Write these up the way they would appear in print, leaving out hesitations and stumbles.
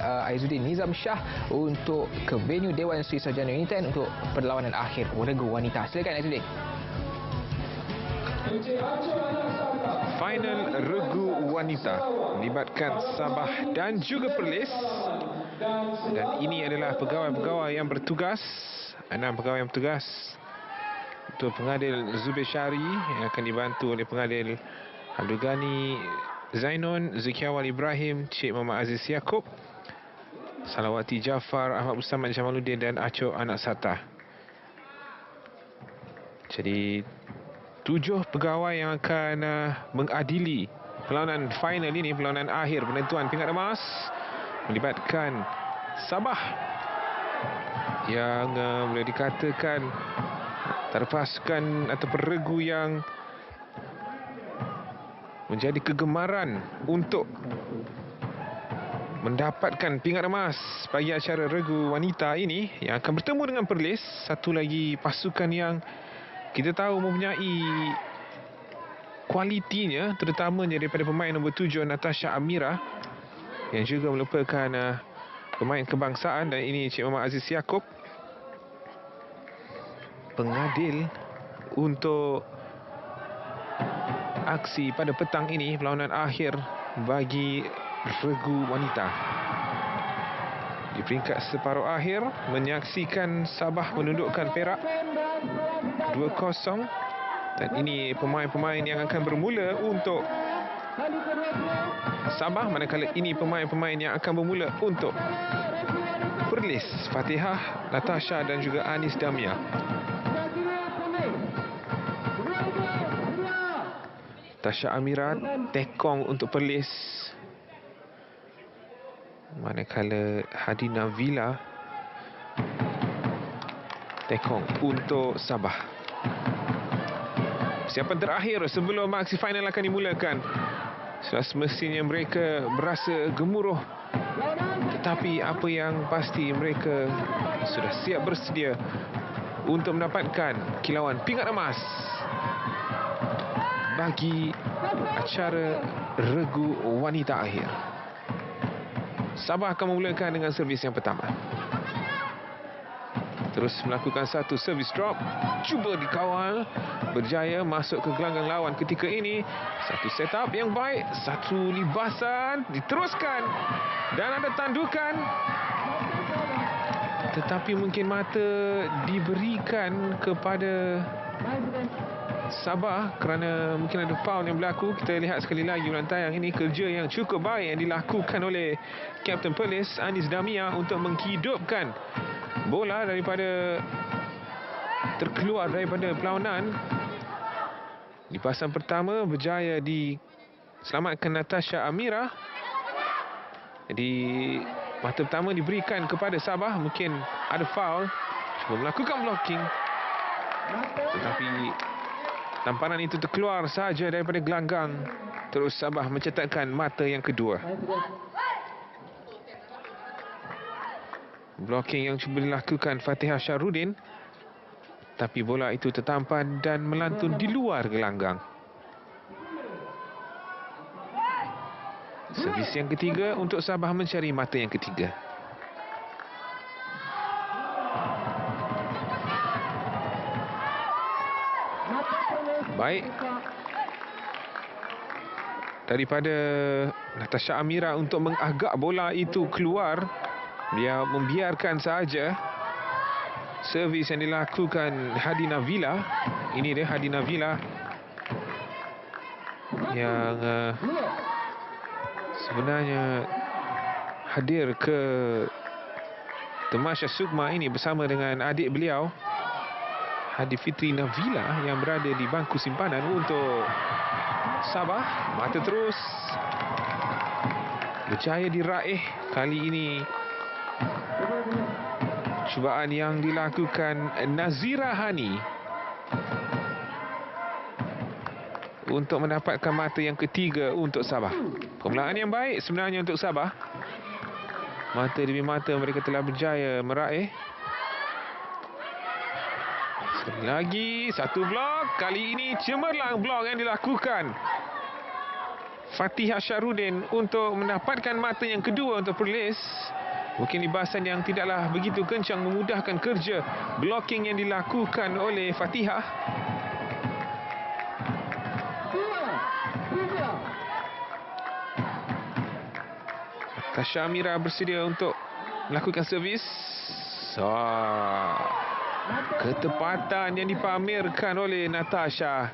Aizuddin Nizam Shah untuk ke venue Dewan Sri Sarjana United untuk perlawanan akhir regu wanita. Silakan Aizuddin. Final regu wanita melibatkan Sabah dan juga Perlis, dan ini adalah pegawai-pegawai yang bertugas, 6 pegawai yang bertugas. Untuk pengadil Zubir Syari yang akan dibantu oleh pengadil Abdul Ghani Zainon, Zikiawal Ibrahim, Cik Muhammad Aziz Yaakob, Salawati Jafar, Ahmad Mustammad Jamaluddin dan Acok Anak Sata. Jadi 7 pegawai yang akan mengadili perlawanan final ini, perlawanan akhir penentuan pingat emas, melibatkan Sabah yang boleh dikatakan antara pasukan atau regu yang menjadi kegemaran untuk mendapatkan pingat emas bagi acara regu wanita ini, yang akan bertemu dengan Perlis, satu lagi pasukan yang kita tahu mempunyai kualitinya, terutamanya daripada pemain nombor 7 Natasha Amira yang juga merupakan pemain kebangsaan, dan ini Cik Muhammad Aziz Yaakob, pengadil untuk aksi pada petang ini, perlawanan akhir bagi regu wanita. Di peringkat separuh akhir, menyaksikan Sabah menundukkan Perak 2-0, dan ini pemain-pemain yang akan bermula untuk Sabah, manakala ini pemain-pemain yang akan bermula untuk Perlis, Fatihah, Natasha dan juga Anis Damia. Tasha Amira tekong untuk Perlis, manakala Hadina Villa tekong untuk Sabah. Persiapan terakhir sebelum aksi final akan dimulakan. Sudah semestinya mereka berasa gemuruh, tetapi apa yang pasti mereka sudah siap bersedia untuk mendapatkan kilauan pingat emas bagi acara regu wanita akhir. Sabah akan memulakan dengan servis yang pertama. Terus melakukan satu servis drop, cuba dikawal, berjaya masuk ke gelanggang lawan ketika ini. Satu setup yang baik, satu libasan, diteruskan dan ada tandukan. Tetapi mungkin mata diberikan kepada Sabah kerana mungkin ada foul yang berlaku. Kita lihat sekali lagi ulang tayang ini, kerja yang cukup baik yang dilakukan oleh Kapten Perlis Anis Damia untuk menghidupkan bola daripada terkeluar daripada perlawanan. Di pasan pertama berjaya diselamatkan Natasha Amira. Jadi mata pertama diberikan kepada Sabah, mungkin ada foul, cuba melakukan blocking, tetapi tamparan itu terkeluar sahaja daripada gelanggang. Terus Sabah mencetakkan mata yang kedua. Blocking yang cuba dilakukan Fatihah Syarudin, tapi bola itu tertampan dan melantun di luar gelanggang. Servis yang ketiga untuk Sabah mencari mata yang ketiga. Baik, daripada Natasha Amira untuk mengagak bola itu keluar, dia membiarkan sahaja servis yang dilakukan Hadina Villa. Ini dia Hadina Villa yang sebenarnya hadir ke Tamasya Sukma ini bersama dengan adik beliau Hadi Fitri Navila yang berada di bangku simpanan untuk Sabah. Mata terus berjaya diraih kali ini. Cubaan yang dilakukan Nazira Hani untuk mendapatkan mata yang ketiga untuk Sabah. Permulaan yang baik sebenarnya untuk Sabah. Mata demi mata mereka telah berjaya meraih. Sekali lagi, satu blok. Kali ini cemerlang blok yang dilakukan Fatihah Syarudin untuk mendapatkan mata yang kedua untuk Perlis. Mungkin libasan yang tidaklah begitu kencang memudahkan kerja blocking yang dilakukan oleh Fatihah. Tasha Amira bersedia untuk melakukan servis. Ketepatan yang dipamerkan oleh Natasha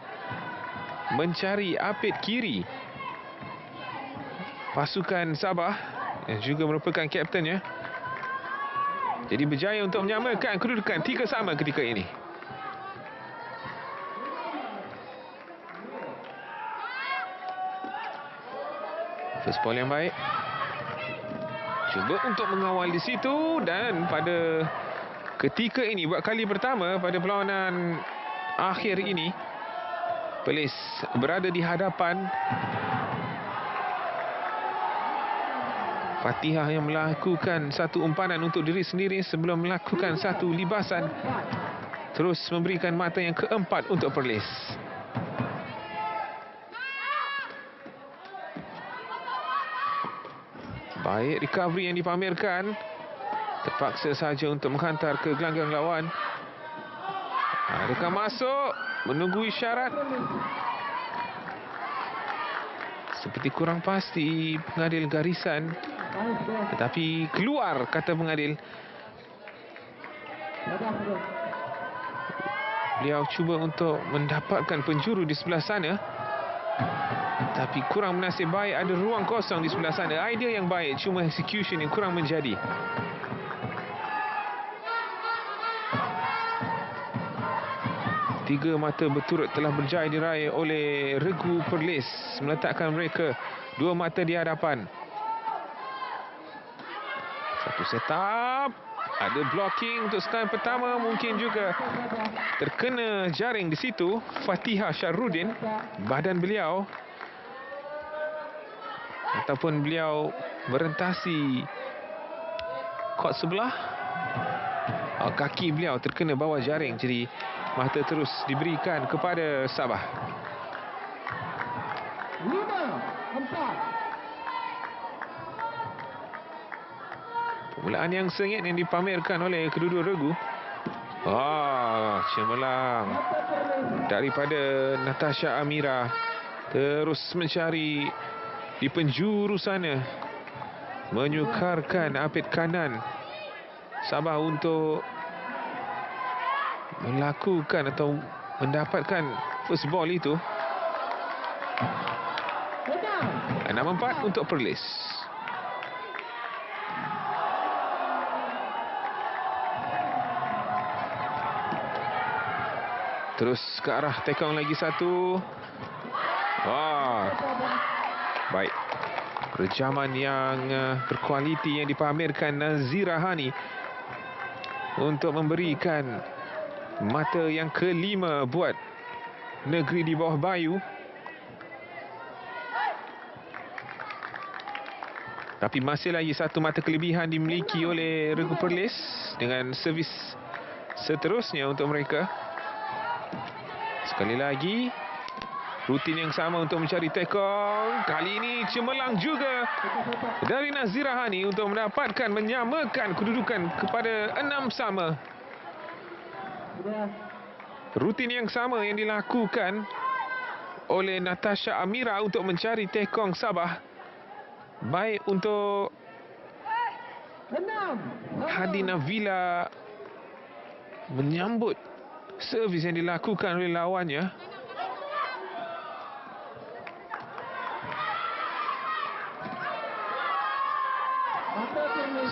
mencari apit kiri pasukan Sabah yang juga merupakan kaptennya. Jadi berjaya untuk menyamakan kedudukan 3-3 ketika ini. First ball yang baik. Cuba untuk mengawal di situ, dan pada ketika ini buat kali pertama pada perlawanan akhir ini, Perlis berada di hadapan Fatihah yang melakukan satu umpanan untuk diri sendiri sebelum melakukan satu libasan. Terus memberikan mata yang keempat untuk Perlis. Baik recovery yang dipamerkan. Terpaksa saja untuk menghantar ke gelanggang lawan. Adakah masuk? Menunggu isyarat. Seperti kurang pasti pengadil garisan. Tetapi keluar, kata pengadil. Beliau cuba untuk mendapatkan penjuru di sebelah sana, tapi kurang menasib baik. Ada ruang kosong di sebelah sana. Idea yang baik, cuma execution yang kurang menjadi. Tiga mata berturut telah berjaya diraih oleh regu Perlis, meletakkan mereka dua mata di hadapan. Satu setup. Ada blocking untuk serangan pertama. Mungkin juga terkena jaring di situ. Fatihah Syarudin, badan beliau ataupun beliau merentasi kot sebelah. Kaki beliau terkena bawah jaring. Jadi mata terus diberikan kepada Sabah. 5-4. Permulaan yang sengit yang dipamerkan oleh kedua-dua regu. Cemerlang daripada Natasha Amira. Terus mencari di penjuru sana, menyukarkan apit kanan Sabah untuk melakukan atau mendapatkan first ball itu. 6-4 untuk Perlis. Terus ke arah tekong lagi satu. Baik. Rejaman yang berkualiti yang dipamerkan Nazira Hani untuk memberikan mata yang kelima buat negeri di bawah Bayu. Tapi masih lagi satu mata kelebihan dimiliki oleh regu Perlis dengan servis seterusnya untuk mereka. Sekali lagi, rutin yang sama untuk mencari tekong. Kali ini cemerlang juga dari Nazira Hani untuk mendapatkan menyamakan kedudukan kepada 6-6. Rutin yang sama yang dilakukan oleh Natasha Amira untuk mencari tekong Sabah. Baik untuk Hadi Navila menyambut servis yang dilakukan oleh lawannya.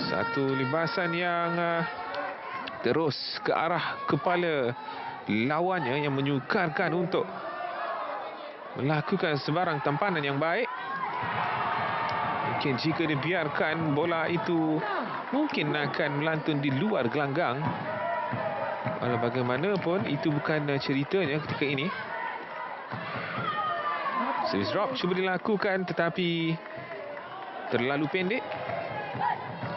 Satu libasan yang terus ke arah kepala lawannya yang menyukarkan untuk melakukan sebarang tampanan yang baik. Mungkin jika dibiarkan, bola itu mungkin akan melantun di luar gelanggang. Walau bagaimanapun, itu bukan ceritanya ketika ini. Service drop cuba dilakukan tetapi terlalu pendek.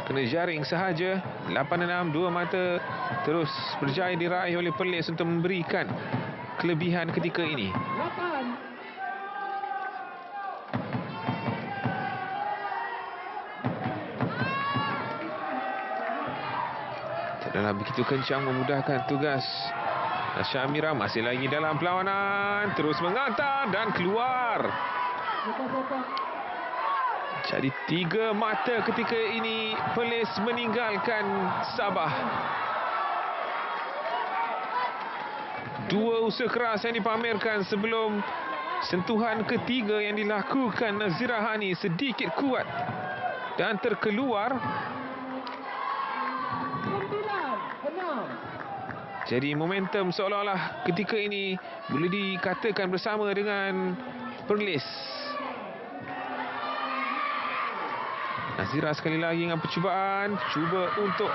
Kena jaring sahaja. 8-6, dua mata terus berjaya diraih oleh Perlis untuk memberikan kelebihan ketika ini. adalah begitu kencang memudahkan tugas. Nasha Amira masih lagi dalam perlawanan, terus menghantar dan keluar. Jadi 3 mata ketika ini Perlis meninggalkan Sabah. 2 usaha keras yang dipamerkan sebelum sentuhan ketiga yang dilakukan Nazira Hani sedikit kuat dan terkeluar. Jadi momentum seolah-olah ketika ini boleh dikatakan bersama dengan Perlis. Nazira sekali lagi dengan percubaan, cuba untuk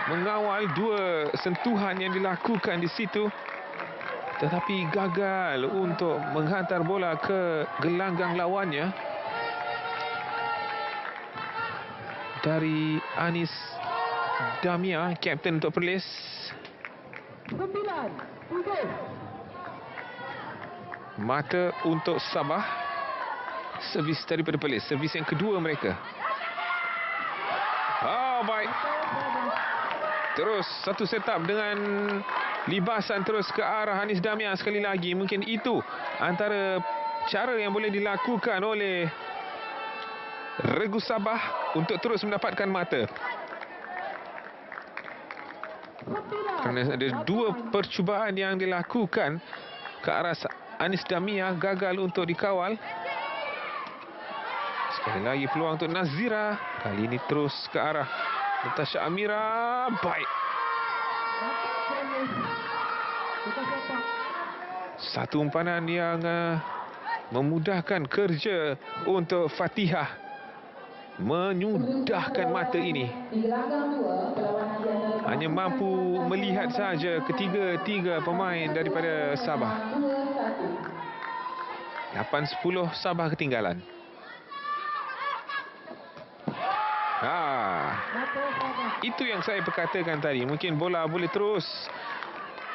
mengawal 2 sentuhan yang dilakukan di situ, tetapi gagal untuk menghantar bola ke gelanggang lawannya. Dari Anis Damia, kapten untuk Perlis. 9, 7. Mata untuk Sabah. Servis daripada Perlis, servis yang kedua mereka. Oh, baik. Terus satu setup dengan libasan terus ke arah Anis Damia sekali lagi. Mungkin itu antara cara yang boleh dilakukan oleh regu Sabah untuk terus mendapatkan mata. Kerana ada 2 percubaan yang dilakukan ke arah Anis Damia, gagal untuk dikawal. Sekali lagi peluang untuk Nazira. Kali ini terus ke arah Natasha Amira. Baik. Satu umpanan yang memudahkan kerja untuk Fatihah. Menyudahkan mata ini. Hanya mampu melihat saja ketiga-tiga pemain daripada Sabah. 8-10 Sabah ketinggalan. Itu yang saya perkatakan tadi. Mungkin bola boleh terus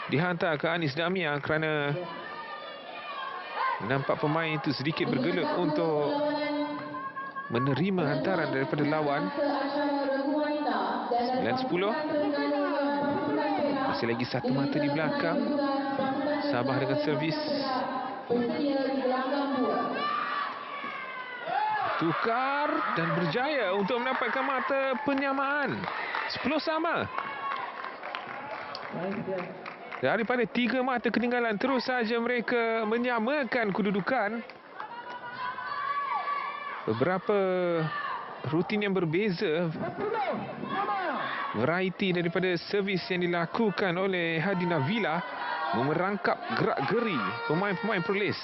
dihantar ke Anis Damia kerana nampak pemain itu sedikit bergelut untuk menerima hantaran daripada lawan. 9-10. Masih lagi satu mata di belakang. Sabah dengan servis. Tukar dan berjaya untuk mendapatkan mata penyamaan. 10 sama. Daripada 3 mata ketinggalan, terus saja mereka menyamakan kedudukan. Beberapa rutin yang berbeza, variety daripada servis yang dilakukan oleh Hadi Navila memerangkap gerak-geri pemain-pemain Perlis.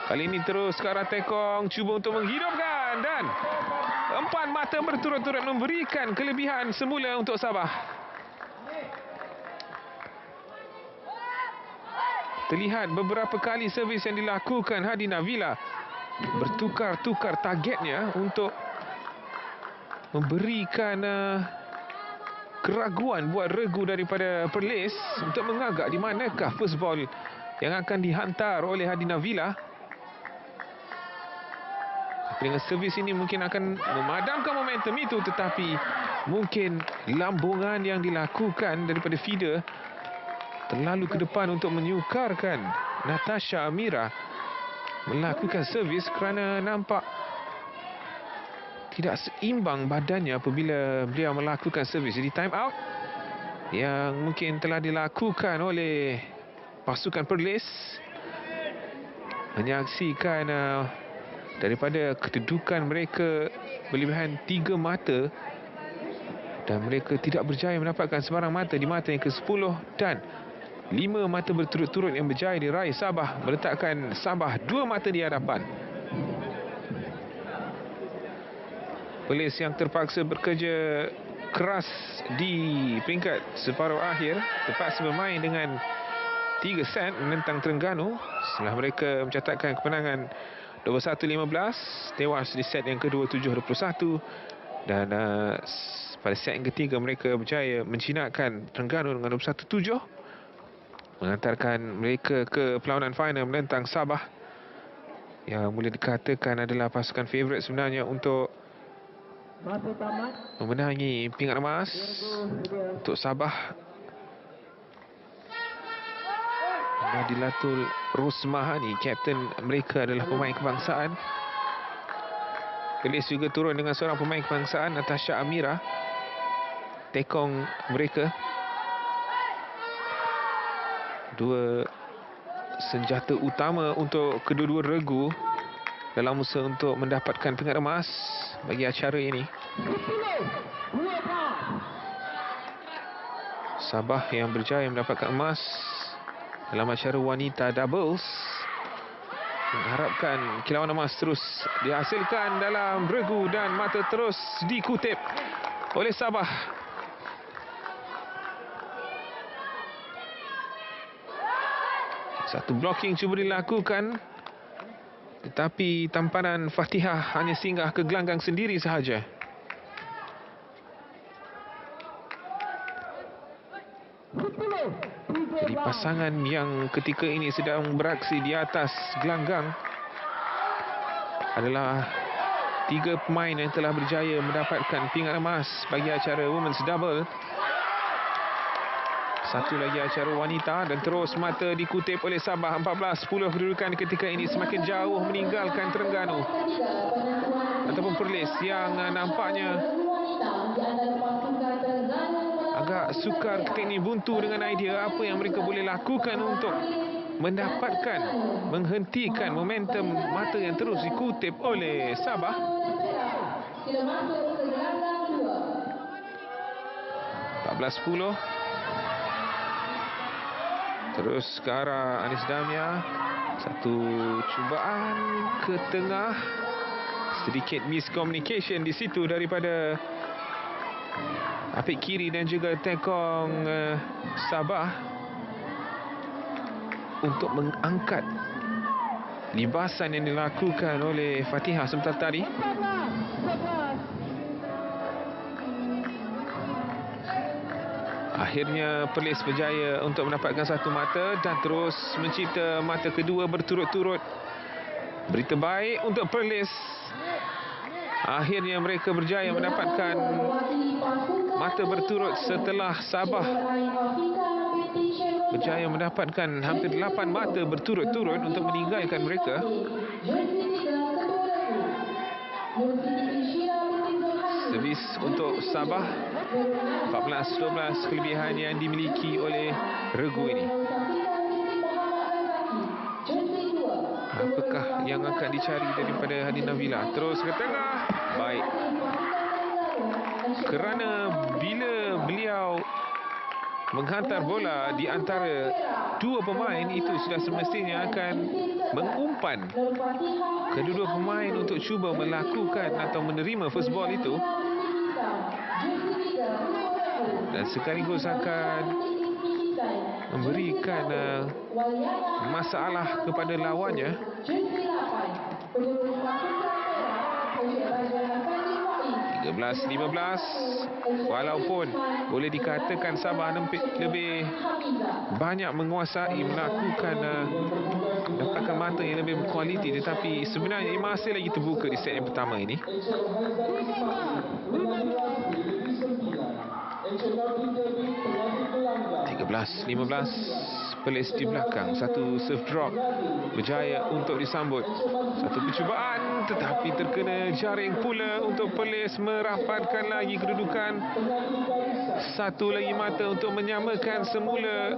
Kali ini terus ke arah tekong, cuba untuk menghidupkan dan 4 mata berturut-turut memberikan kelebihan semula untuk Sabah. Terlihat beberapa kali servis yang dilakukan Hadi Navila bertukar-tukar targetnya untuk memberikan keraguan buat regu daripada Perlis untuk mengagak di manakah first ball yang akan dihantar oleh Hadi Navila. Dengan servis ini mungkin akan memadamkan momentum itu, tetapi mungkin lambungan yang dilakukan daripada feeder terlalu ke depan untuk menyukarkan Natasha Amira melakukan servis kerana nampak tidak seimbang badannya apabila beliau melakukan servis. Jadi time out yang mungkin telah dilakukan oleh pasukan Perlis menyaksikan daripada kedudukan mereka berlebihan 3 mata dan mereka tidak berjaya mendapatkan sebarang mata di mata yang ke-10 dan 5 mata berturut-turut yang berjaya diraih Sabah meletakkan Sabah 2 mata di hadapan. Perlis yang terpaksa bekerja keras di peringkat separuh akhir terpaksa bermain dengan 3 set menentang Terengganu setelah mereka mencatatkan kemenangan 21-15, tewas di set yang kedua 7-21 dan pada set yang ketiga mereka berjaya menjinakkan Terengganu dengan 21-7 mengantarkan mereka ke perlawanan final menentang Sabah yang boleh dikatakan adalah pasukan favourite sebenarnya untuk Masa tamat. memenangi pingat emas untuk Sabah. Nadilatul Rusmahani, kapten mereka, adalah pemain kebangsaan. Perlis juga turun dengan seorang pemain kebangsaan, Natasha Amira, tekong mereka. Dua senjata utama untuk kedua-dua regu dalam usaha untuk mendapatkan pingat emas bagi acara ini. Sabah yang berjaya mendapatkan emas dalam acara wanita doubles, mengharapkan kilauan emas terus dihasilkan dalam regu dan mata terus dikutip oleh Sabah. Satu blocking cuba dilakukan, tetapi tamparan Fatihah hanya singgah ke gelanggang sendiri sahaja. Jadi pasangan yang ketika ini sedang beraksi di atas gelanggang adalah tiga pemain yang telah berjaya mendapatkan pingat emas bagi acara Women's Double. Satu lagi acara wanita, dan terus mata dikutip oleh Sabah. 14-10 kedudukan ketika ini, semakin jauh meninggalkan Terengganu ataupun Perlis yang nampaknya agak sukar ketika ini, buntu dengan idea apa yang mereka boleh lakukan untuk mendapatkan, menghentikan momentum mata yang terus dikutip oleh Sabah. 14-10. Terus ke arah Anis Damia. Satu cubaan ke tengah. Sedikit miscommunication di situ daripada apik kiri dan juga tekong Sabah untuk mengangkat libasan yang dilakukan oleh Fatihah sebentar tadi. Akhirnya Perlis berjaya untuk mendapatkan satu mata dan terus mencipta mata kedua berturut-turut. Berita baik untuk Perlis. Akhirnya mereka berjaya mendapatkan mata berturut setelah Sabah berjaya mendapatkan hampir 8 mata berturut-turut untuk meninggalkan mereka. Servis untuk Sabah. 14-12 kelebihan yang dimiliki oleh regu ini. Apakah yang akan dicari daripada Hadi Nabila? Terus ke tengah. Baik. Kerana bila beliau menghantar bola di antara dua pemain, itu sudah semestinya akan mengumpan kedua-dua pemain untuk cuba melakukan atau menerima first ball itu, dan sekaligus akan memberikan masalah kepada lawannya. 13-15. Walaupun boleh dikatakan Sabah lebih banyak menguasai, melakukan dapatkan mata yang lebih berkualiti, tetapi sebenarnya masih lagi terbuka di set yang pertama ini. 13-15. Perlis di belakang. Satu serve drop berjaya untuk disambut. Satu percubaan tetapi terkena jaring pula untuk Perlis merapatkan lagi kedudukan. Satu lagi mata untuk menyamakan semula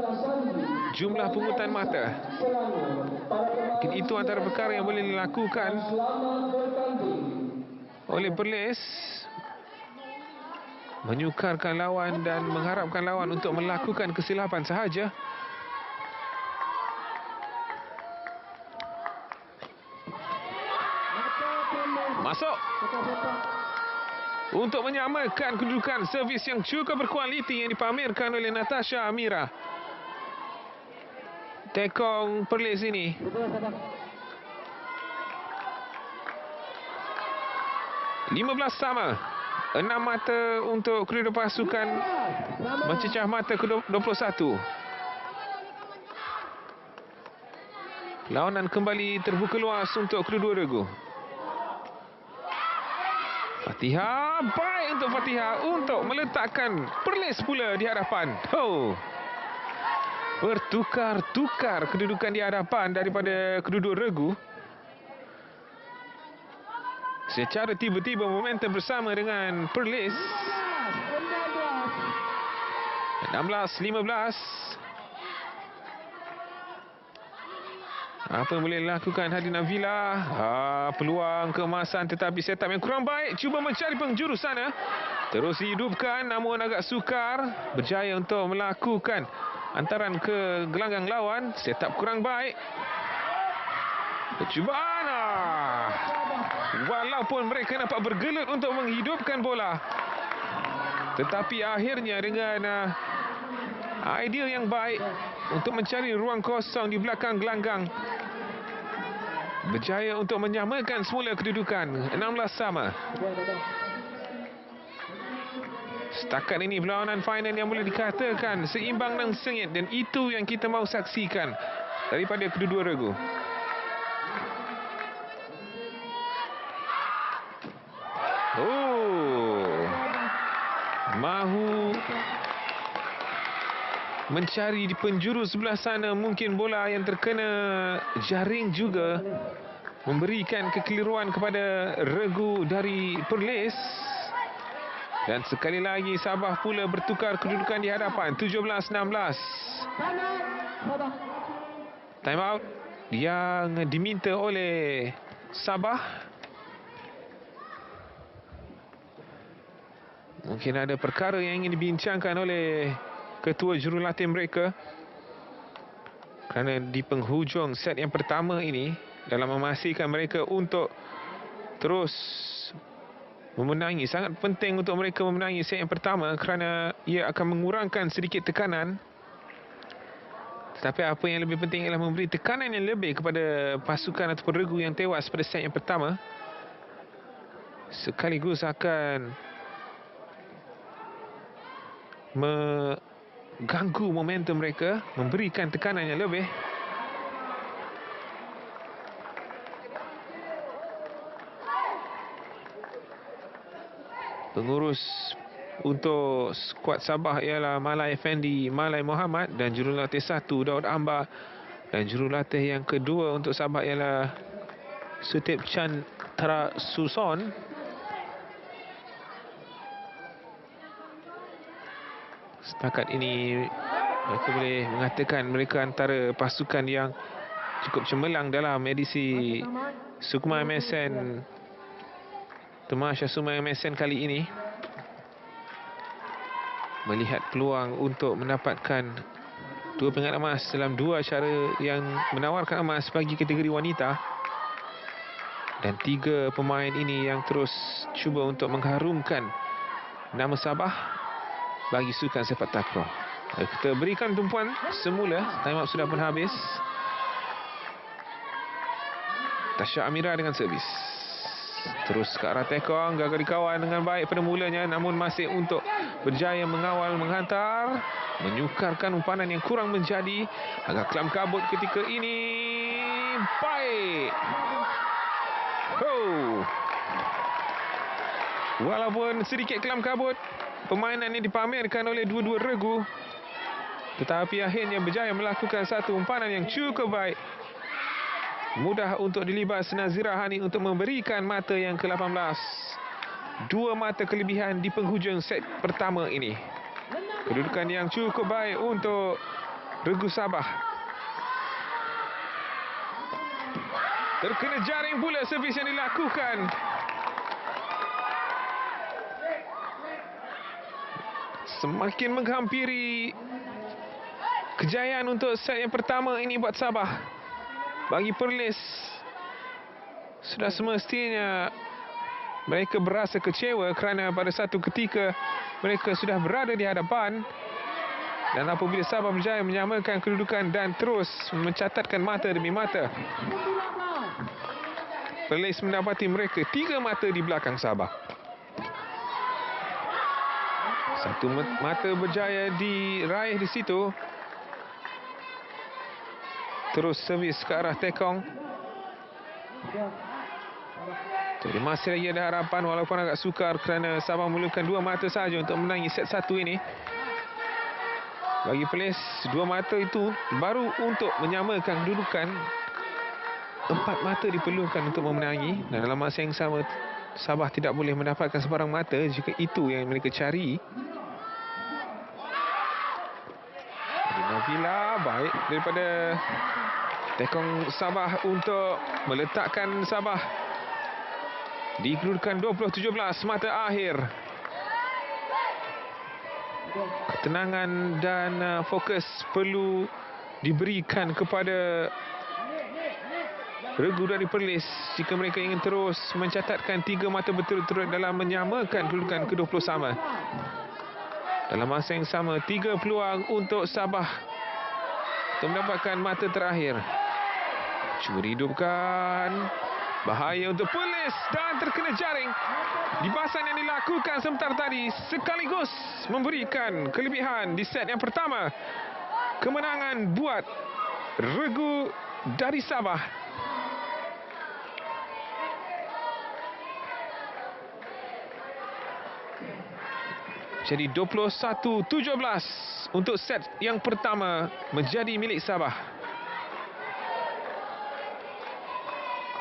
jumlah pungutan mata. Mungkin itu antara perkara yang boleh dilakukan oleh Perlis, menyukarkan lawan dan mengharapkan lawan untuk melakukan kesilapan sahaja. Masuk untuk menyamakan kedudukan. Servis yang cukup berkualiti yang dipamerkan oleh Natasha Amira, tekong Perlis ini. 15 sama. 6 mata untuk kedua pasukan mencecah mata ke-21. Lawanan kembali terbuka luas untuk kedua regu. Fatihah, baik untuk Fatihah untuk meletakkan Perlis pula di hadapan. Bertukar-tukar kedudukan di hadapan daripada kedua-dua regu. Secara tiba-tiba momentum bersama dengan Perlis. 16-15. Apa yang boleh dilakukan Hadi Nabila? Peluang keemasan tetapi setup yang kurang baik. Cuba mencari penjuru sana. Terus dihidupkan namun agak sukar. Berjaya untuk melakukan antaran ke gelanggang lawan. Setup kurang baik. Percubaan. Walaupun mereka nampak bergelut untuk menghidupkan bola. Tetapi akhirnya dengan idea yang baik untuk mencari ruang kosong di belakang gelanggang. Berjaya untuk menyamakan semula kedudukan. 16 sama. Setakat ini perlawanan final yang boleh dikatakan seimbang dan sengit. Dan itu yang kita mahu saksikan daripada kedua-dua regu. Mahu mencari di penjuru sebelah sana. Mungkin bola yang terkena jaring juga memberikan kekeliruan kepada regu dari Perlis. Dan sekali lagi Sabah pula bertukar kedudukan di hadapan. 17-16. Time out yang diminta oleh Sabah. Mungkin ada perkara yang ingin dibincangkan oleh ketua jurulatih mereka. Kerana di penghujung set yang pertama ini, dalam memastikan mereka untuk terus memenangi. Sangat penting untuk mereka memenangi set yang pertama kerana ia akan mengurangkan sedikit tekanan. Tetapi apa yang lebih penting ialah memberi tekanan yang lebih kepada pasukan ataupun regu yang tewas pada set yang pertama. Sekaligus akan mengganggu momentum mereka, memberikan tekanan yang lebih. Pengurus untuk skuad Sabah ialah Malai Effendi, Malai Muhammad dan jurulatih 1 Daud Ambar, dan jurulatih yang kedua untuk Sabah ialah Sutip Chan Tara Suson. Setakat ini mereka boleh mengatakan mereka antara pasukan yang cukup cemerlang dalam edisi Sukma MSN Temasya Sukma MSN kali ini. Melihat peluang untuk mendapatkan 2 pingat emas dalam 2 acara yang menawarkan emas bagi kategori wanita. Dan 3 pemain ini yang terus cuba untuk mengharumkan nama Sabah bagi sukan sepak takraw. Kita berikan tumpuan semula. Time out sudah pun habis. Tasha Amira dengan servis. Terus ke arah tekong. Gagal dikawal dengan baik pada mulanya. Namun masih untuk berjaya mengawal, menghantar. Menyukarkan umpanan yang kurang menjadi. Agak kelam kabut ketika ini. Baik. Walaupun sedikit kelam kabut, permainan ini dipamerkan oleh dua-dua regu. Tetapi akhirnya berjaya melakukan satu umpanan yang cukup baik. Mudah untuk dilibas Nazira Hani untuk memberikan mata yang ke-18. 2 mata kelebihan di penghujung set pertama ini. Kedudukan yang cukup baik untuk regu Sabah. Terkena jaring pula servis yang dilakukan. Semakin menghampiri kejayaan untuk set yang pertama ini buat Sabah. Bagi Perlis, sudah semestinya mereka berasa kecewa kerana pada satu ketika mereka sudah berada di hadapan. Dan apabila Sabah berjaya menyamakan kedudukan dan terus mencatatkan mata demi mata, Perlis mendapati mereka 3 mata di belakang Sabah. Satu mata berjaya diraih di situ. Terus servis ke arah tekong. Jadi masih lagi ada harapan walaupun agak sukar kerana Sabah memerlukan 2 mata sahaja untuk menangi set 1 ini. Bagi Perlis, 2 mata itu baru untuk menyamakan kedudukan. 4 mata diperlukan untuk memenangi. Dan dalam masa yang sama, Sabah tidak boleh mendapatkan sebarang mata jika itu yang mereka cari. Nabila baik daripada tekong Sabah untuk meletakkan Sabah di kedudukan 20-17 mata akhir. Ketenangan dan fokus perlu diberikan kepada regu dari Perlis jika mereka ingin terus mencatatkan 3 mata berturut-turut dalam menyamakan kedudukan ke-20 sama. Dalam masa yang sama, 3 peluang untuk Sabah untuk mendapatkan mata terakhir. Cuba dihidupkan. Bahaya untuk Perlis dan terkena jaring. Libasan yang dilakukan sebentar tadi sekaligus memberikan kelebihan di set yang pertama. Kemenangan buat regu dari Sabah. Jadi 21-17 untuk set yang pertama menjadi milik Sabah.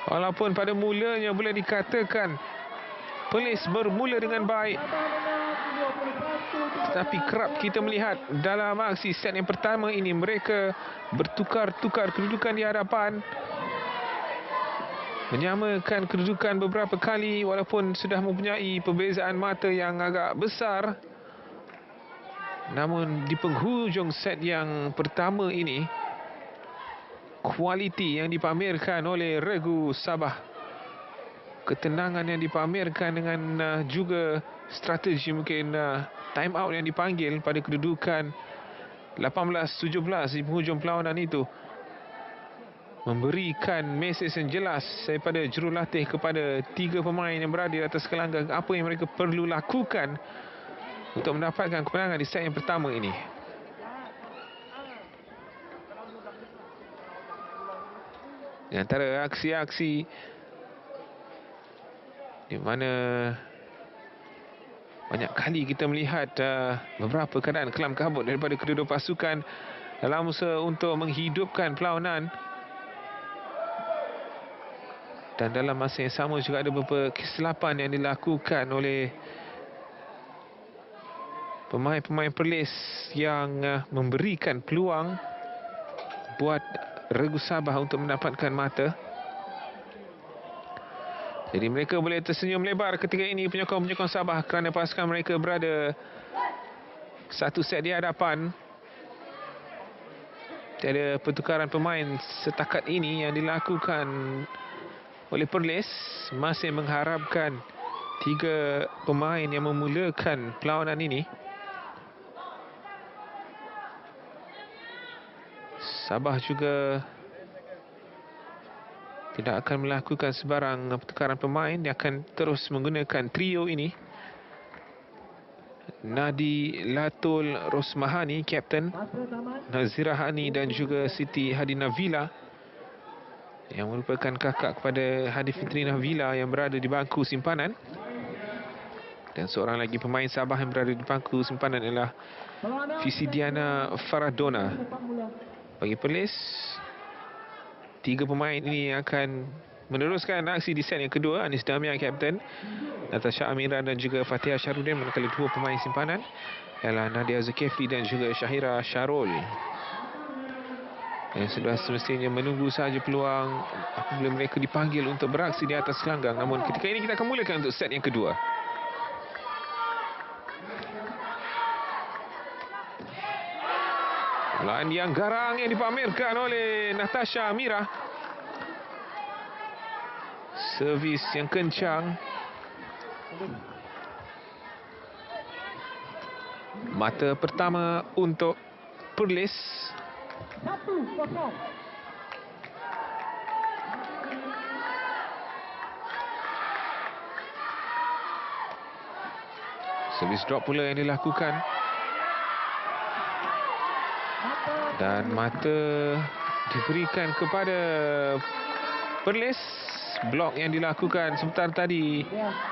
Walaupun pada mulanya boleh dikatakan Perlis bermula dengan baik, tapi kerap kita melihat dalam aksi set yang pertama ini mereka bertukar-tukar kedudukan di hadapan, menyamakan kedudukan beberapa kali walaupun sudah mempunyai perbezaan mata yang agak besar. Namun di penghujung set yang pertama ini, kualiti yang dipamerkan oleh regu Sabah, ketenangan yang dipamerkan dengan juga strategi mungkin time out yang dipanggil pada kedudukan 18-17 di penghujung perlawanan itu, memberikan mesej yang jelas daripada jurulatih kepada 3 pemain yang berada di atas gelanggang apa yang mereka perlu lakukan untuk mendapatkan kemenangan di set yang pertama ini. Di antara aksi-aksi di mana banyak kali kita melihat beberapa keadaan kelam kabut daripada kedua-dua pasukan dalam usaha untuk menghidupkan perlawanan. Dan dalam masa yang sama juga ada beberapa kesilapan yang dilakukan oleh pemain-pemain Perlis yang memberikan peluang buat regu Sabah untuk mendapatkan mata. Jadi mereka boleh tersenyum lebar ketika ini penyokong-penyokong Sabah kerana pasukan mereka berada 1 set di hadapan. Tiada pertukaran pemain setakat ini yang dilakukan oleh Perlis, masih mengharapkan 3 pemain yang memulakan perlawanan ini. Sabah juga tidak akan melakukan sebarang pertukaran pemain. Dia akan terus menggunakan trio ini. Nadi Latul Rosmahani, Kapten, Nazira Hani dan juga Siti Hadi Navila, yang merupakan kakak kepada Hadi Fitri Navila yang berada di bangku simpanan. Dan seorang lagi pemain Sabah yang berada di bangku simpanan ialah Fisidiana Faradona. Bagi Perlis, 3 pemain ini akan meneruskan aksi di set yang kedua. Anis Damia, Kapten, Natasha Amira dan juga Fatihah Syarudin, manakala 2 pemain simpanan ialah Nadia Zulkifli dan juga Syahira Syarul. Yang sudah semestinya menunggu sahaja peluang apabila mereka dipanggil untuk beraksi di atas gelanggang. Namun ketika ini kita akan mulakan untuk set yang kedua. Lawan yang garang yang dipamerkan oleh Natasha Amira. Servis yang kencang. Mata pertama untuk Perlis. 1-0. Servis drop pula yang dilakukan. Dan mata diberikan kepada Perlis. blok yang dilakukan sebentar tadi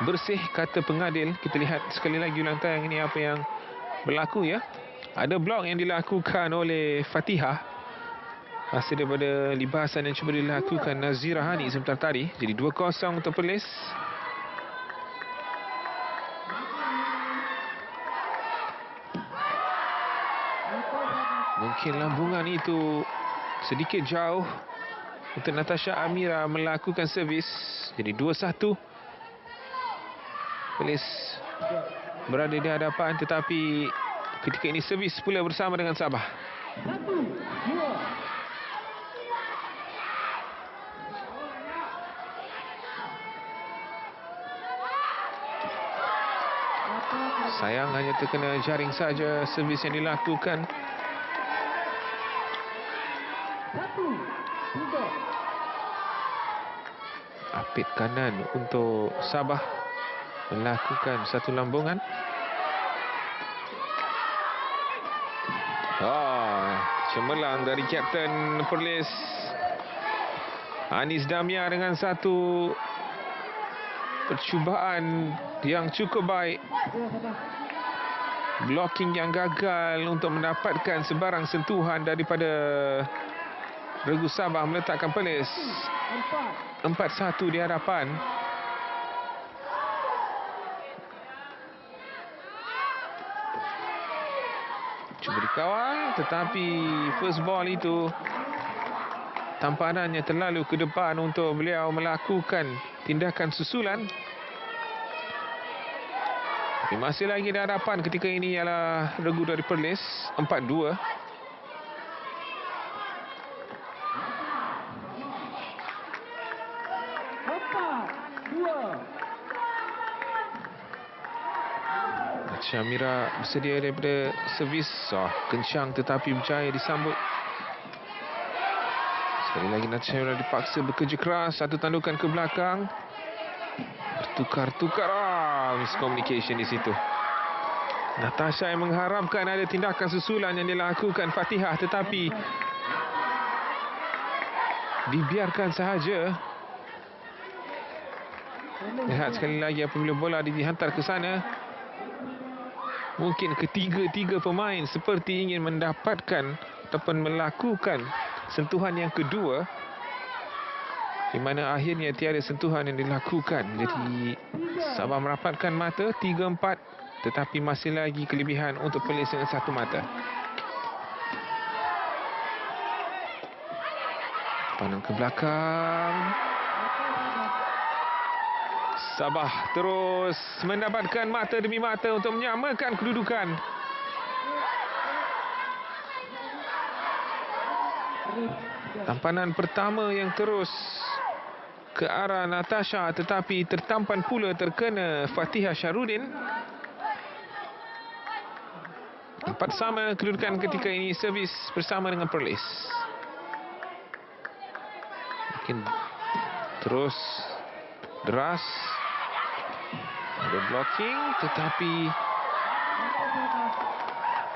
bersih, kata pengadil. Kita lihat sekali lagi ulang tayang ini apa yang berlaku ya. Ada blok yang dilakukan oleh Fatihah hasil daripada libasan yang cuba dilakukan Nazira Hani sebentar tadi. Jadi 2-0 untuk Perlis. Mungkin lambungan itu sedikit jauh untuk Natasha Amira melakukan servis. Jadi 2-1. Perlis berada di hadapan, tetapi ketika ini servis pula bersama dengan Sabah. 1-2. Sayang hanya terkena jaring saja servis yang dilakukan. 1-3. Apit kanan untuk Sabah melakukan satu lambungan. Cemerlang dari Kapten Perlis Anis Damia dengan satu percubaan yang cukup baik. Blocking yang gagal untuk mendapatkan sebarang sentuhan daripada regu Sabah meletakkan Perlis 4-1 di hadapan. Cuba dikawal, tetapi first ball itu tampanannya terlalu ke depan untuk beliau melakukan tindakan susulan. Tapi masih lagi di hadapan ketika ini ialah regu dari Perlis 4-2. Syamira bersedia daripada servis. Kencang tetapi berjaya disambut. Sekali lagi Syamira dipaksa bekerja keras. Satu tandukan ke belakang. Bertukar-tukar. Miscommunication di situ. Natasha yang mengharapkan ada tindakan susulan yang dilakukan Fatihah, tetapi dibiarkan sahaja. Lihat sekali lagi apabila bola dihantar ke sana. Mungkin ketiga-tiga pemain seperti ingin mendapatkan ataupun melakukan sentuhan yang kedua, di mana akhirnya tiada sentuhan yang dilakukan. Jadi Sabah merapatkan mata 3-4, tetapi masih lagi kelebihan untuk Perlis dengan satu mata. Pandang ke belakang. Sabah terus mendapatkan mata demi mata untuk menyamakan kedudukan. Tampanan pertama yang terus ke arah Natasha, tetapi tertampan pula terkena Fatihah Syarudin. 4 sama kedudukan ketika ini, servis bersama dengan Perlis. Mungkin terus deras. Ada blocking, tetapi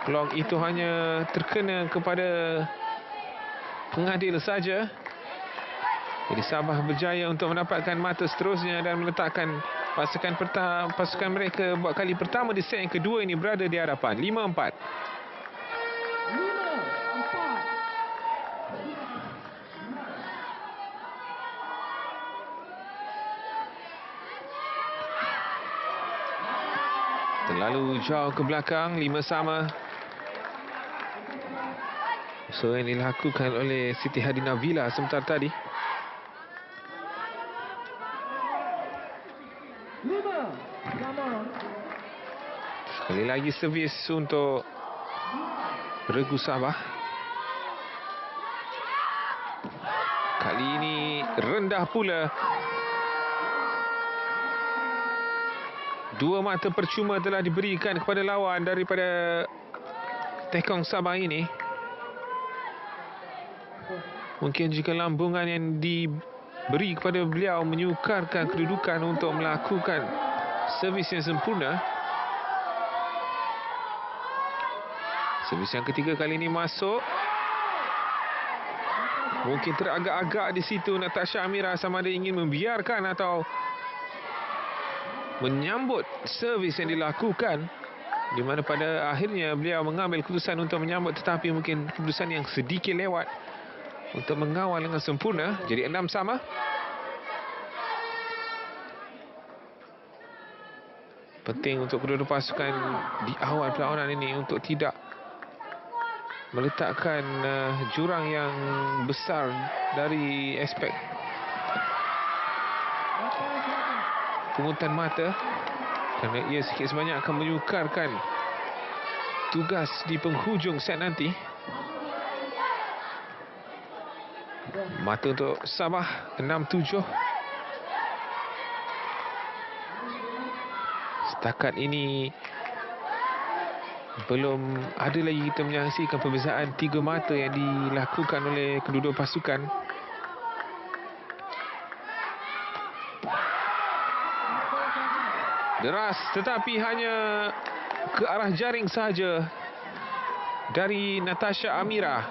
blok itu hanya terkena kepada pengadil saja. Jadi Sabah berjaya untuk mendapatkan mata seterusnya dan meletakkan pasukan mereka buat kali pertama di set yang kedua ini berada di hadapan 5-4. 5-4. Terlalu jauh ke belakang, 5 sama. So yang dilakukan oleh Siti Hadina Villa sebentar tadi. 5 sama. Sekali lagi servis untuk regu Sabah. Kali ini rendah pula. 2 mata percuma telah diberikan kepada lawan daripada tekong Sabah ini. Mungkin jika lambungan yang diberi kepada beliau menyukarkan kedudukan untuk melakukan servis yang sempurna. Servis yang ketiga kali ini masuk. Mungkin teragak-agak di situ Natasha Amira sama ada ingin membiarkan atau menyambut servis yang dilakukan, di mana pada akhirnya beliau mengambil keputusan untuk menyambut, tetapi mungkin keputusan yang sedikit lewat untuk mengawal dengan sempurna. Jadi 6 sama. Penting untuk kedua-dua pasukan di awal perlawanan ini untuk tidak meletakkan jurang yang besar dari aspek pungutan mata, kerana ia sikit sebanyak akan menyukarkan tugas di penghujung set nanti. Mata untuk Sabah 6-7. Setakat ini belum ada lagi kita menyaksikan perbezaan 3 mata yang dilakukan oleh kedua-dua pasukan. Deras tetapi hanya ke arah jaring sahaja dari Natasha Amira.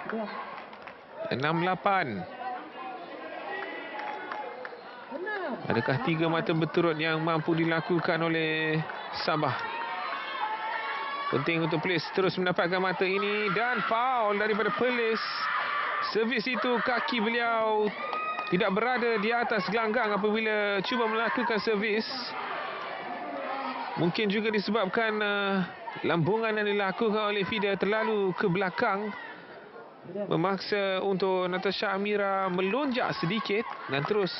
Dah. 6-8. 6. Adakah 3 mata berturut yang mampu dilakukan oleh Sabah? Penting untuk Perlis terus mendapatkan mata ini, dan faul daripada Perlis. Servis itu kaki beliau tidak berada di atas gelanggang apabila cuba melakukan servis. Mungkin juga disebabkan lambungan yang dilakukan oleh Fida terlalu ke belakang, memaksa untuk Natasha Amira melonjak sedikit dan terus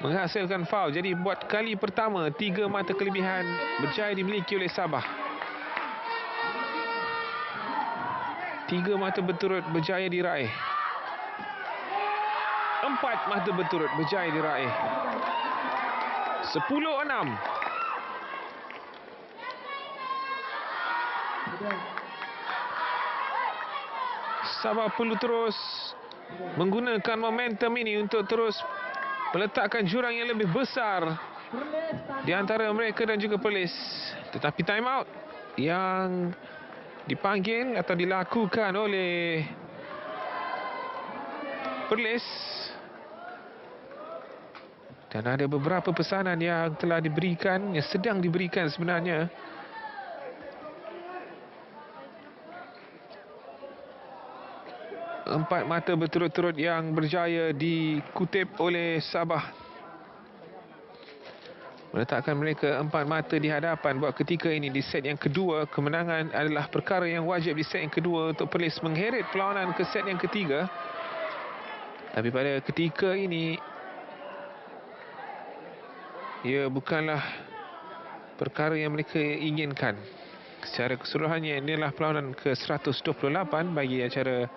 menghasilkan faul. Jadi buat kali pertama 3 mata kelebihan berjaya dimiliki oleh Sabah. 3 mata berturut berjaya diraih. 4 mata berturut berjaya diraih. 10-6. Sabah perlu terus menggunakan momentum ini untuk terus meletakkan jurang yang lebih besar di antara mereka dan juga Perlis. Tetapi time out yang dipanggil atau dilakukan oleh Perlis, dan ada beberapa pesanan yang telah diberikan, yang sedang diberikan sebenarnya. Empat mata berturut-turut yang berjaya dikutip oleh Sabah, meletakkan mereka 4 mata di hadapan buat ketika ini di set yang kedua. Kemenangan adalah perkara yang wajib di set yang kedua untuk Perlis mengheret perlawanan ke set yang ketiga. Tapi pada ketika ini ia bukanlah perkara yang mereka inginkan. Secara keseluruhannya inilah perlawanan ke 128 bagi acara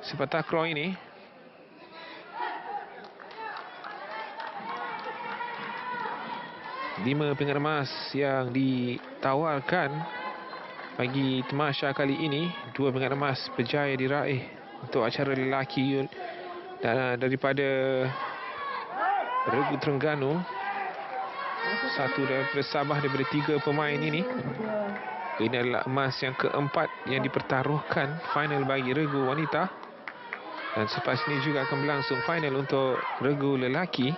sepak takraw ini. Lima pingat emas yang ditawarkan bagi Temasya kali ini. 2 pingat emas berjaya diraih untuk acara lelaki daripada Regu Terengganu. 1 daripada Sabah daripada 3 pemain ini. Ini adalah emas yang keempat yang dipertaruhkan final bagi Regu wanita. Dan selepas ini juga akan berlangsung final untuk Regu lelaki.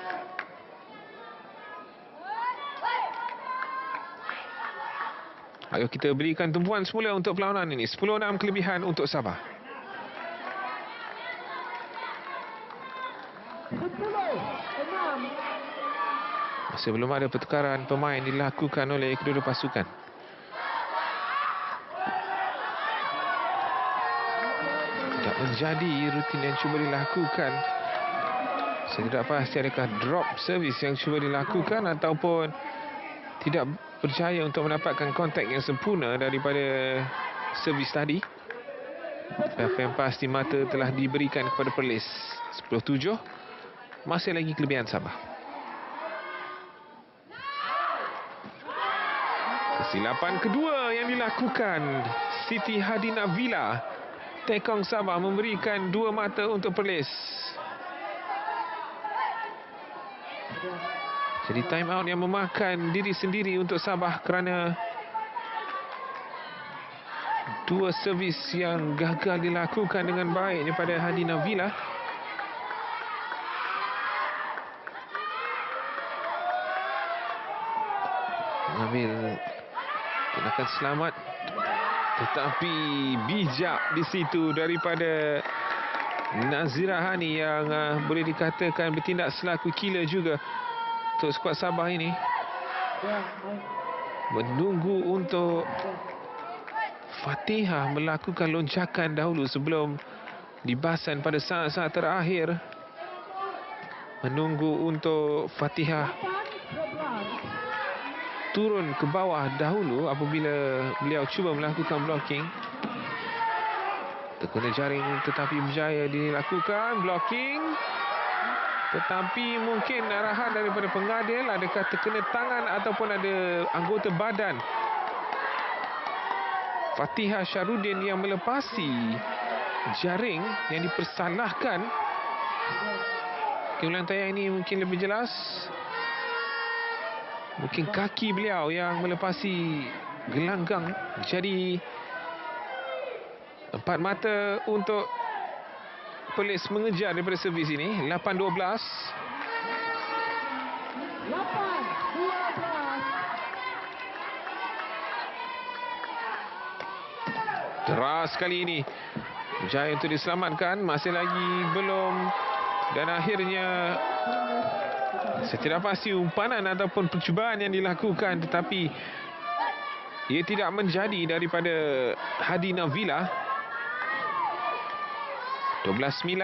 Ayo kita berikan tumpuan semula untuk perlawanan ini. 10-6 kelebihan untuk Sabah. 10-6. Masih belum ada pertukaran pemain dilakukan oleh kedua-dua pasukan. Tidak menjadi rutin yang cuba dilakukan. Saya tidak pasti adakah drop service yang cuba dilakukan ataupun tidak berjaya untuk mendapatkan kontak yang sempurna daripada servis tadi. Apa yang pasti mata telah diberikan kepada Perlis. 10-7. Masih lagi kelebihan Sabah. Kesilapan kedua yang dilakukan Siti Hadina Villa. Tekong Sabah memberikan 2 mata untuk Perlis. Jadi time out yang memakan diri sendiri untuk Sabah kerana Dua servis yang gagal dilakukan dengan baik daripada Hadi Navila. Mengambil tindakan selamat, tetapi bijak di situ daripada Nazira Hani yang boleh dikatakan bertindak selaku killer juga untuk skuad Sabah ini. Menunggu untuk Fatihah melakukan lonjakan dahulu sebelum dibasan pada saat-saat terakhir. Menunggu untuk Fatihah turun ke bawah dahulu apabila beliau cuba melakukan blocking. Terkena jaring tetapi berjaya dilakukan blocking. Tetapi mungkin arahan daripada pengadil, adakah terkena tangan ataupun ada anggota badan Fatihah Syarudin yang melepasi jaring yang dipersalahkan. Ulang tayang ini mungkin lebih jelas. Mungkin kaki beliau yang melepasi gelanggang. Jadi 4 mata untuk Perlis mengejar daripada servis ini. 8-12. Deras kali ini. Berjaya untuk diselamatkan. Masih lagi belum. Dan akhirnya saya tidak pasti umpanan ataupun percubaan yang dilakukan. Tetapi ia tidak menjadi daripada Hadi Navila. 12-9.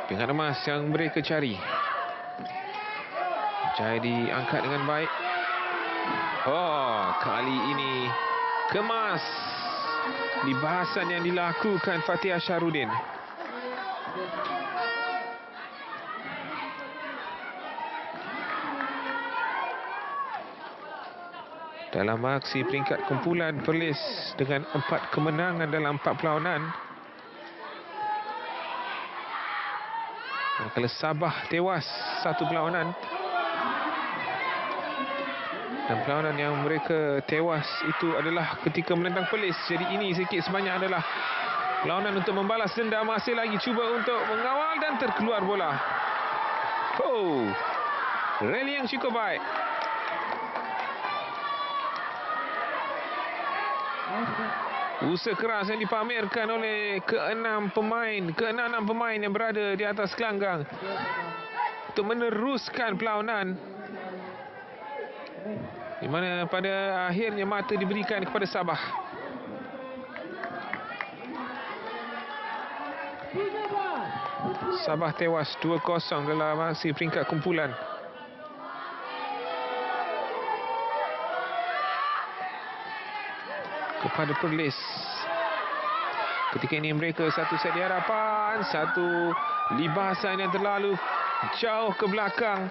Pinggan emas yang mereka cari. Jaya diangkat dengan baik. Oh, kali ini kemas di bahasan yang dilakukan Fatihah Syarudin. Dalam aksi peringkat kumpulan Perlis dengan 4 kemenangan dalam 4 perlawanan. Manakala Sabah tewas 1 perlawanan. Dan perlawanan yang mereka tewas itu adalah ketika menentang Perlis. Jadi ini sikit sebanyak adalah perlawanan untuk membalas dendam. Masih lagi cuba untuk mengawal dan terkeluar bola. Oh, rally yang cukup baik. Usaha keras yang dipamerkan oleh keenam pemain yang berada di atas gelanggang untuk meneruskan perlawanan, di mana pada akhirnya mata diberikan kepada Sabah. Sabah tewas 2-0 dalam aksi peringkat kumpulan. Kepada Perlis. Ketika ini mereka satu set di hadapan, satu libasan yang terlalu jauh ke belakang.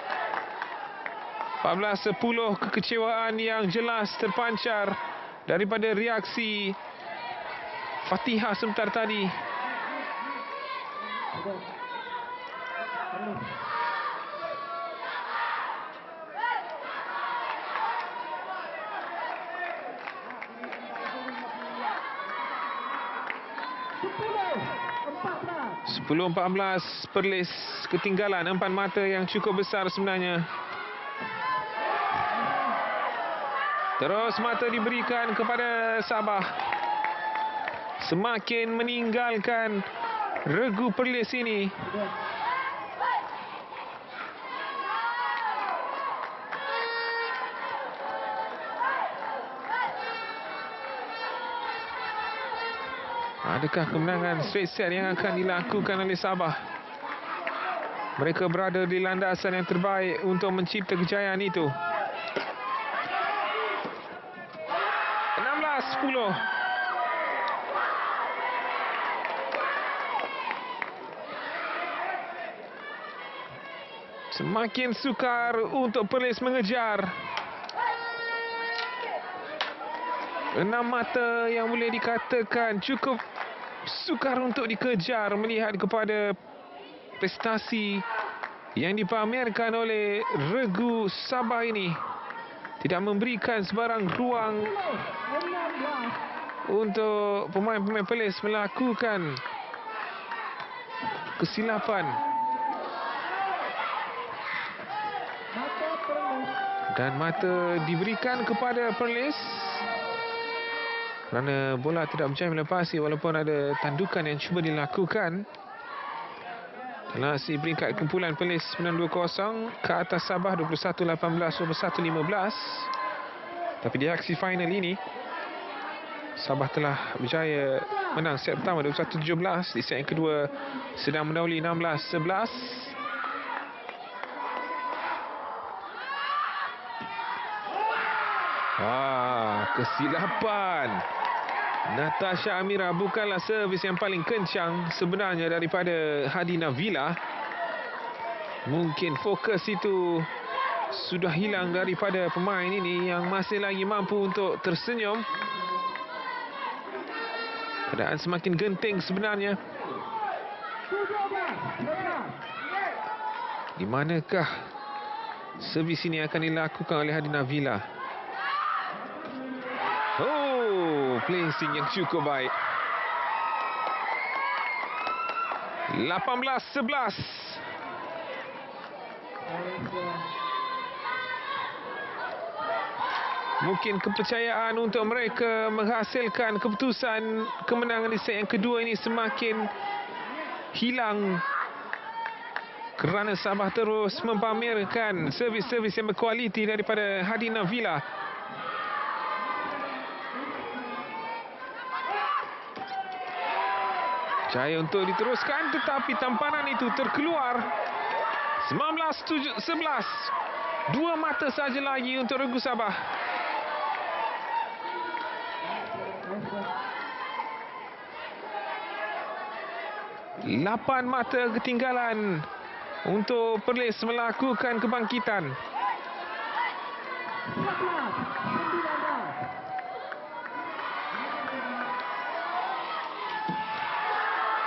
14-10, kekecewaan yang jelas terpancar daripada reaksi Fatihah sebentar tadi. Sepuluh 14 Perlis ketinggalan 4 mata yang cukup besar sebenarnya. Terus mata diberikan kepada Sabah. Semakin meninggalkan regu Perlis ini. Adakah kemenangan straight set yang akan dilakukan oleh Sabah? Mereka berada di landasan yang terbaik untuk mencipta kejayaan itu. 16-10. Semakin sukar untuk Perlis mengejar. 6 mata yang boleh dikatakan cukup sukar untuk dikejar melihat kepada prestasi yang dipamerkan oleh regu Sabah ini tidak memberikan sebarang ruang 16. untuk pemain-pemain Perlis melakukan kesilapan. Mata Perlis. Dan mata diberikan kepada Perlis kerana bola tidak berjaya melepasi walaupun ada tandukan yang cuba dilakukan. Dalam aksi peringkat kumpulan Perlis 9-2-0 ke atas Sabah 21-18, 21-15. Tapi di aksi final ini Sabah telah berjaya menang set pertama 21-17. Di set yang kedua sedang mendahului 16-11. Kesilapan. Natasha Amira bukanlah servis yang paling kencang sebenarnya daripada Hadi Navila. Mungkin fokus itu sudah hilang daripada pemain ini yang masih lagi mampu untuk tersenyum. Keadaan semakin genting sebenarnya. 17. Di manakah servis ini akan dilakukan oleh Hadi Navila? Placing yang cukup baik. 18-11. Mungkin kepercayaan untuk mereka menghasilkan keputusan kemenangan di set yang kedua ini semakin hilang kerana Sabah terus mempamerkan servis-servis yang berkualiti daripada Hadi Navila. Jaya untuk diteruskan tetapi tamparan itu terkeluar. 19-11. Dua mata saja lagi untuk regu Sabah. Lapan mata ketinggalan untuk Perlis melakukan kebangkitan. 19.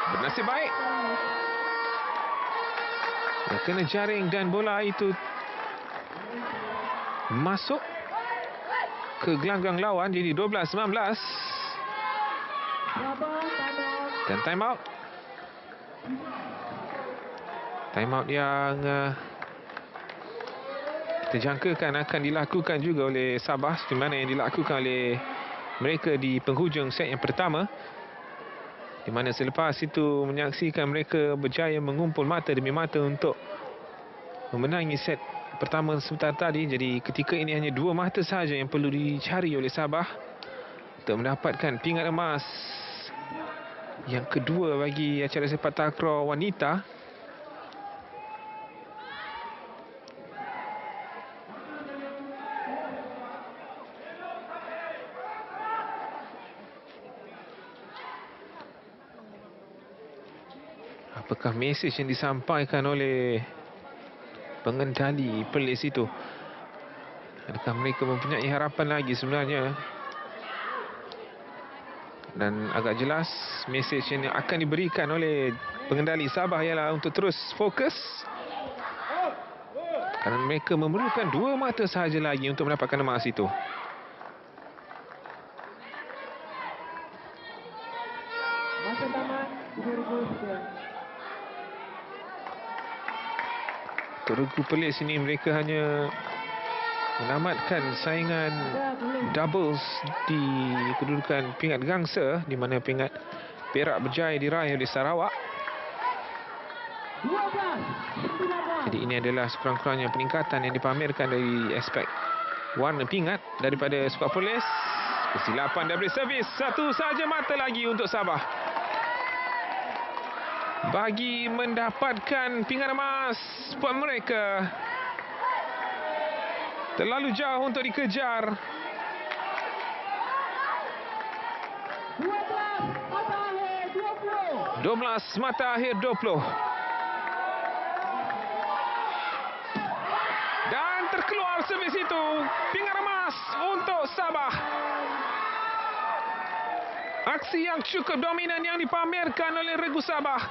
Bernasib baik. Kena jaring dan bola itu masuk ke gelanggang lawan, jadi 12-19. Dan time out. Time out yang kita jangkakan akan dilakukan juga oleh Sabah, di mana yang dilakukan oleh mereka di penghujung set yang pertama, di mana selepas itu menyaksikan mereka berjaya mengumpul mata demi mata untuk memenangi set pertama sebentar tadi. Jadi ketika ini hanya dua mata sahaja yang perlu dicari oleh Sabah untuk mendapatkan pingat emas yang kedua bagi acara sepak takraw wanita. Apakah mesej yang disampaikan oleh pengendali Perlis itu? Adakah mereka mempunyai harapan lagi sebenarnya? Dan agak jelas mesej yang akan diberikan oleh pengendali Sabah ialah untuk terus fokus, kerana mereka memerlukan dua mata sahaja lagi untuk mendapatkan emas itu. Masa tamat 2009. Untuk regu Perlis ini mereka hanya menamatkan saingan doubles di kedudukan pingat gangsa, di mana pingat perak berjaya diraih oleh Sarawak. 12. 19. Jadi ini adalah sekurang-kurangnya peningkatan yang dipamerkan dari aspek warna pingat daripada skuad Perlis. Kesilapan daripada servis. Satu saja mata lagi untuk Sabah bagi mendapatkan pingat emas buat mereka. Terlalu jauh untuk dikejar. 12 mata akhir 20. Dan terkeluar servis itu. Pingat emas untuk Sabah. Aksi yang cukup dominan yang dipamerkan oleh regu Sabah.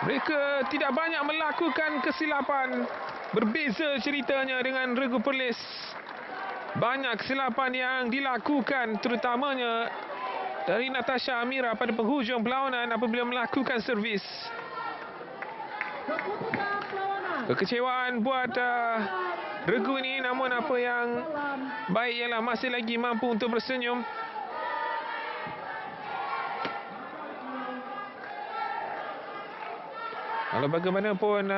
Mereka tidak banyak melakukan kesilapan. Berbeza ceritanya dengan Regu Perlis. Banyak kesilapan yang dilakukan terutamanya dari Natasha Amira pada penghujung perlawanan apabila melakukan servis. Keputusan perlawanan. Kekecewaan buat Regu ini, namun apa yang baik ialah masih lagi mampu untuk bersenyum. Walau bagaimanapun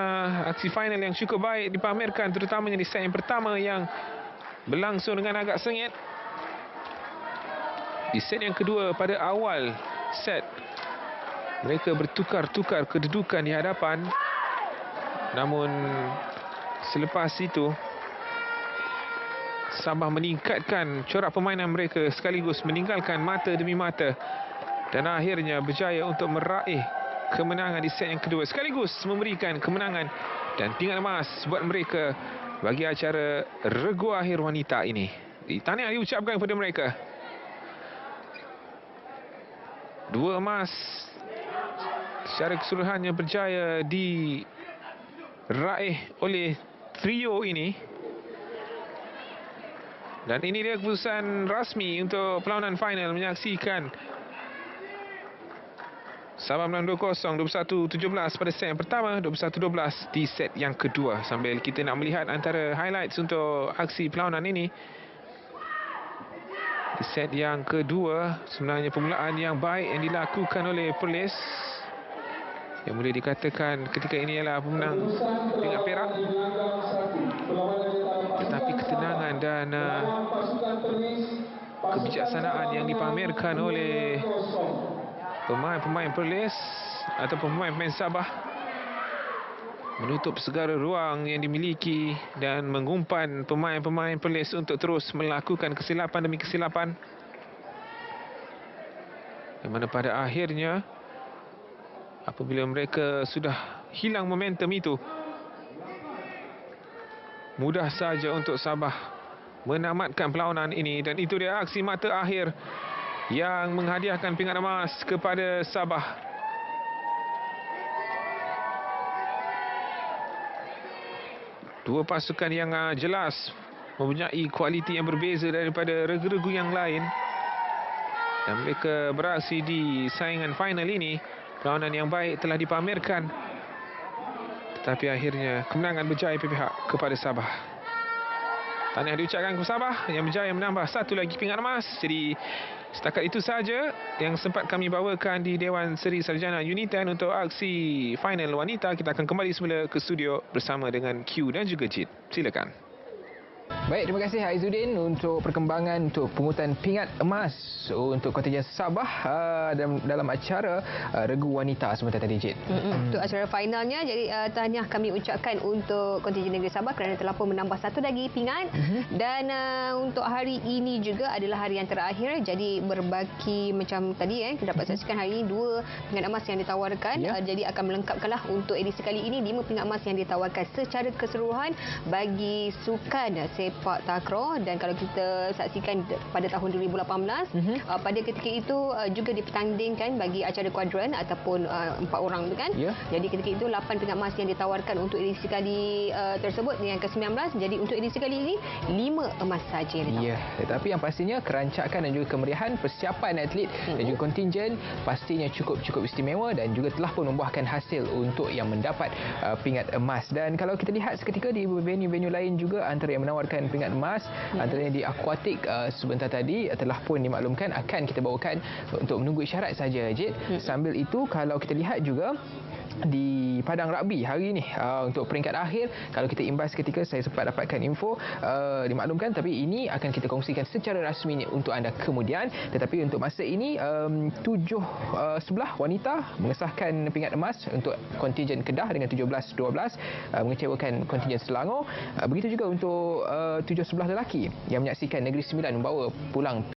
aksi final yang cukup baik dipamerkan terutamanya di set yang pertama yang berlangsung dengan agak sengit. Di set yang kedua pada awal set mereka bertukar-tukar kedudukan di hadapan. Namun selepas itu Sabah meningkatkan corak permainan mereka sekaligus meninggalkan mata demi mata dan akhirnya berjaya untuk meraih kemenangan di set yang kedua sekaligus memberikan kemenangan dan pingat emas buat mereka bagi acara Regu Akhir Wanita ini. Tahniah diucapkan kepada mereka. 2 emas secara keseluruhannya berjaya diraih oleh trio ini. Dan ini dia keputusan rasmi untuk perlawanan final menyaksikan Sabah menang 2-0, 21-17 pada set yang pertama, 21-12 di set yang kedua. Sambil kita nak melihat antara highlights untuk aksi perlawanan ini. Di set yang kedua, sebenarnya permulaan yang baik yang dilakukan oleh Perlis. Yang boleh dikatakan ketika ini ialah pemenang pingat perak. Tetapi ketenangan dan kebijaksanaan yang dipamerkan oleh pemain-pemain Perlis ataupun pemain-pemain Sabah menutup segala ruang yang dimiliki dan mengumpan pemain-pemain Perlis untuk terus melakukan kesilapan demi kesilapan. Di mana pada akhirnya apabila mereka sudah hilang momentum itu, mudah saja untuk Sabah menamatkan perlawanan ini. Dan itu dia aksi mata akhir yang menghadiahkan pingat emas kepada Sabah. Dua pasukan yang jelas mempunyai kualiti yang berbeza daripada regu-regu yang lain. Dan mereka beraksi di saingan final ini. Perlawanan yang baik telah dipamerkan. Tetapi akhirnya kemenangan berjaya pihak kepada Sabah. Tahniah diucapkan kepada Sabah yang berjaya menambah satu lagi pingat emas. Jadi setakat itu saja yang sempat kami bawakan di Dewan Seri Sarjana Unit 10 untuk aksi final wanita. Kita akan kembali semula ke studio bersama dengan Q dan juga Jit. Silakan. Baik, terima kasih Aizuddin untuk perkembangan untuk pungutan pingat emas untuk kontingen Sabah dalam acara Regu Wanita sebentar tadi, Jit. Untuk acara finalnya, jadi tahniah kami ucapkan untuk kontingen negeri Sabah kerana telah pun menambah satu lagi pingat. Dan untuk hari ini juga adalah hari yang terakhir, jadi berbaki macam tadi kita dapat saksikan hari ini 2 pingat emas yang ditawarkan. Jadi akan melengkapkanlah untuk edisi kali ini 5 pingat emas yang ditawarkan secara keseluruhan bagi sukan sepak takraw. Dan kalau kita saksikan pada tahun 2018, pada ketika itu juga dipertandingkan bagi acara kuadran ataupun 4 orang tu kan. Jadi ketika itu 8 pingat emas yang ditawarkan untuk edisi kali tersebut yang ke-19. Jadi untuk edisi kali ini 5 emas saja yang ditawarkan. Tetapi yang pastinya kerancakan dan juga kemeriahan persiapan atlet dan juga kontingen pastinya cukup istimewa dan juga telah pun membuahkan hasil untuk yang mendapat pingat emas. Dan kalau kita lihat seketika di venue-venue lain juga antara yang menawarkan pingat emas, antaranya di akuatik sebentar tadi telah pun dimaklumkan akan kita bawakan untuk menunggu isyarat saja, Jit. Sambil itu kalau kita lihat juga di padang rugby hari ini untuk peringkat akhir, kalau kita imbas ketika saya sempat dapatkan info dimaklumkan, tapi ini akan kita kongsikan secara rasmi untuk anda kemudian. Tetapi untuk masa ini 7 sebelah wanita mengesahkan pingat emas untuk kontingen Kedah dengan 17-12 mengecewakan kontingen Selangor. Begitu juga untuk 7 sebelah lelaki yang menyaksikan Negeri Sembilan membawa pulang